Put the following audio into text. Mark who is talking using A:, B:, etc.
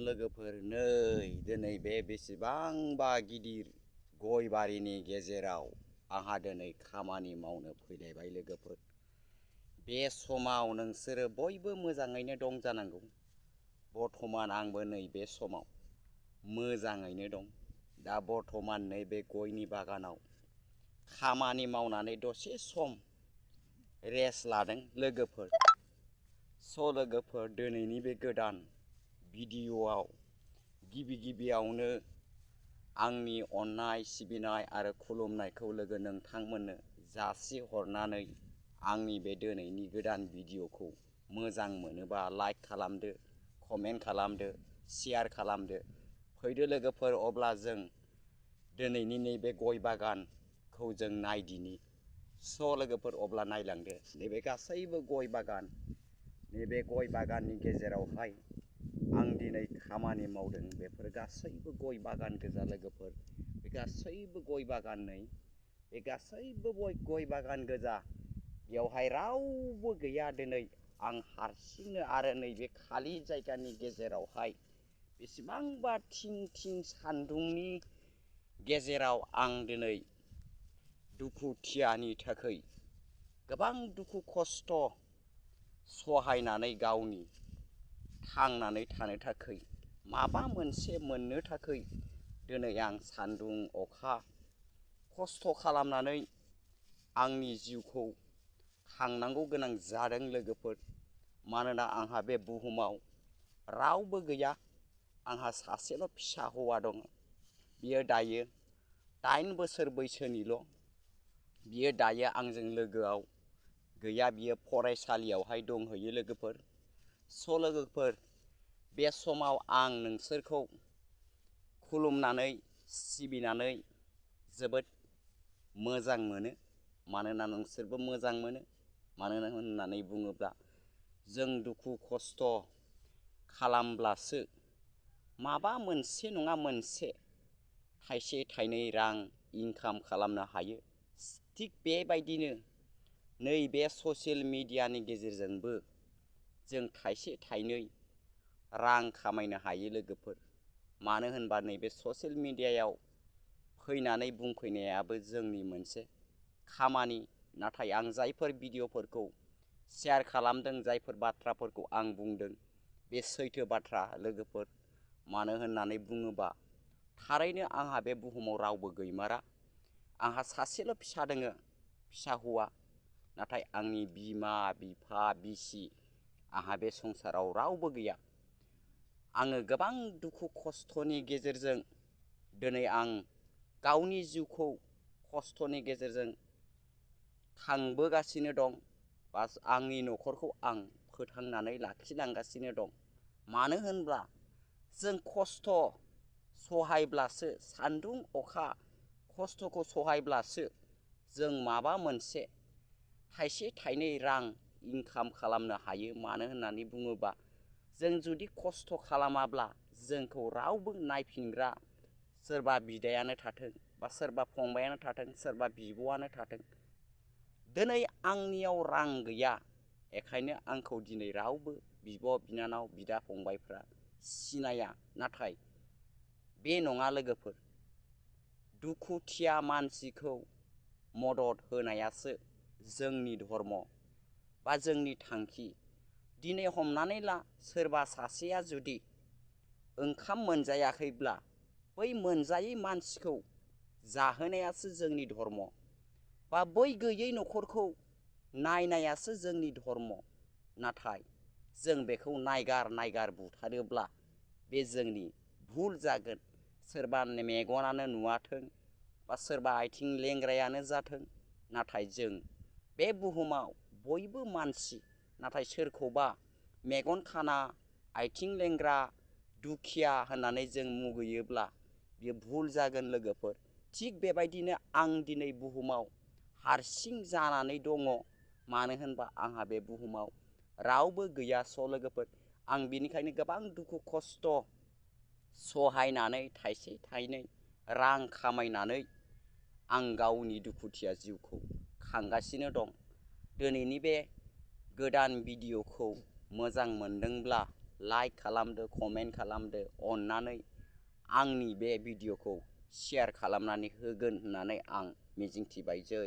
A: लोगोफोर नै दिनै बे बेसेबांबा गिदिर गय बारिनि गेजेराव आंहा दिनै खामानि मावनो फैलायबाय लोगोफोर। बे समाव नोंसोरो बयबो मोजाङैनो दं जानांगौ। बर्थमान आंबो नैबे समाव मोजाङैनो दं। दा बर्थमान नैबे गयनि बागानाव खामानि मावनानै दसे सम रेस्ट लादों लोगोफोर। लोगोफोर दिनैनि बे गोदान भिडिअ'आव गिबियावनो आंनि अननाय सिबिनाय आरो खुलुमनायखौ लोगो नोंथांमोननो जासिहरनानै आंनि बे दिनैनि गोदान भिडिअ'खौ मोजां मोनोबा लाइक खालामदो, कमेन्ट खालामदो, शेयार खालामदो। फैदो लोगोफोर अब्ला जों दिनैनि नैबे गय बागानखौ जों नायदिनि। लोगोफोर अब्ला नायलांदो नैबे गासैबो गय बागान। नैबे गय बागाननि गेजेरावहाय आं दिनै खामानि मावदों बेफोर गासैबो गय बागान गोजा लोगोफोर। बे गासैबो गय बागान बे गासैबो गय बागान गोजा। बेवहाय रावबो गैया दिनै आं हारसिंनो आरो नैबे खालि जायगानि गेजेरावहाय बेसेबांबा थिं सान्दुंनि गेजेराव आं दिनै दुखुथियानि थाखाय गोबां दुखु खस्थ' सहायनानै गावनि थांनानै थानो थाखाय माबा मोनसे मोननो थाखाय दिनै आं सान्दुं अखा खस्थ' खालामनानै आंनि जिउखौ खांनांगौ गोनां जादों लोगोफोर। मानोना आंहा बे बुहुमाव रावबो गैया। आंहा सासेल' फिसा हौवा दङ। बियो दायो 8 बोसोर बैसोनिल'। बियो दायो आंजों लोगोआव गैया। बियो फरायसालियावहाय दंहैयो लोगोफोर। लोगोफोर बे समाव आं नोंसोरखौ खुलुमनानै सिबिनानै जोबोद मोजां मोनो। मानोना नोंसोरबो मोजां मोनो। मानो होननानै बुङोब्ला जों दुखु खस्थ' खालामब्लासो माबा मोनसे नङा मोनसे थाइसे थाइनै रां इनकाम खालामनो हायो। थिग बेबायदिनो नैबे ससियेल मिडियानि गेजेरजोंबो जों थाइसे थाइनै रां खामायनो हायो लोगोफोर। मानो होनबा नैबे ससियेल मिडियायाव फैनानै बुंफैनायाबो जोंनि मोनसे खामानि। नाथाय आं जायफोर भिडिअ'फोरखौ शेयार खालामदों, जायफोर बाथ्राफोरखौ आं बुंदों बे सैथो बाथ्रा लोगोफोर। मानो होननानै बुङोबा थारैनो आंहा बे बुहुमाव रावबो गैमारा। आंहा सासेल' फिसा दोङो, फिसा हौवा। नाथाय आंनि बिमा बिफा बिसि आंहा बे संसाराव रावबो गैया। आङो गोबां दुखु खस्थ'नि गेजेरजों दिनै आं गावनि जिउखौ खस्थ'नि गेजेरजों खांबोगासिनो दं। बा आंनि न'खरखौ आं फोथांनानै लाखिलांगासिनो दं। मानो होनब्ला जों खस्थ' सहायब्लासो, सान्दुं अखा खस्थ'खौ सहायब्लासो जों माबा मोनसे थाइसे थाइनै रां इनकाम खालामनो हायो। मानो होननानै बुङोबा जों जुदि खस्थ' खालामाब्ला जोंखौ रावबो नायफिनग्रा सोरबा बिदायानो थाथों बा सोरबा फंबायानो थाथों, सोरबा बिब'आनो थाथों। दिनै आंनियाव रां गैया, बेखायनो आंखौ दिनै रावबो बिब' बिनानाव बिदा फंबायफ्रा सिनाया। नाथाय बे नङा लोगोफोर। दुखुथिया मानसिखौ मदद होनायासो जोंनि धर्म बा जोंनि थांखि। दिनै हमनानै ला सोरबा सासेया जुदि ओंखाम मोनजायाखैब्ला बै मोनजायै मानसिखौ जाहोनायासो जोंनि धर्म। बा बै गैयै न'खरखौ नायनायासो जोंनि धर्म। नाथाय जों बेखौ नायगार बुथारोब्ला बे जोंनि भुल जागोन। सोरबा मेगनानो नुवाथों बा सोरबा आथिं लेंग्रायानो जाथों, नाथाय जों बे बुहुमाव बयबो मानसि। नाथाय सोरखौबा मेगन खाना, आथिं लेंग्रा, दुखिया होननानै जों मुगैयोब्ला बियो भुल जागोन लोगोफोर। थिग बेबायदिनो आं दिनै बुहुमाव हारसिं जानानै दङ। मानो होनबा आंहा बे बुहुमाव रावबो गैया। लोगोफोर आं बिनिखायनो गोबां दुखु खस्थ' सहायनानै थाइसे थाइनै रां खामायनानै आं गावनि दुखुथिया जिउखौ खांगासिनो दं। दिनैनि बे गोदान भिडिअ'खौ मोजां मोनदोंब्ला लाइक खालामदो, कमेन्ट खालामदो, अननानै आंनि बे भिडिअखौ शेयार खालामनानै होगोन होननानै आं मिजिंथिबाय। जै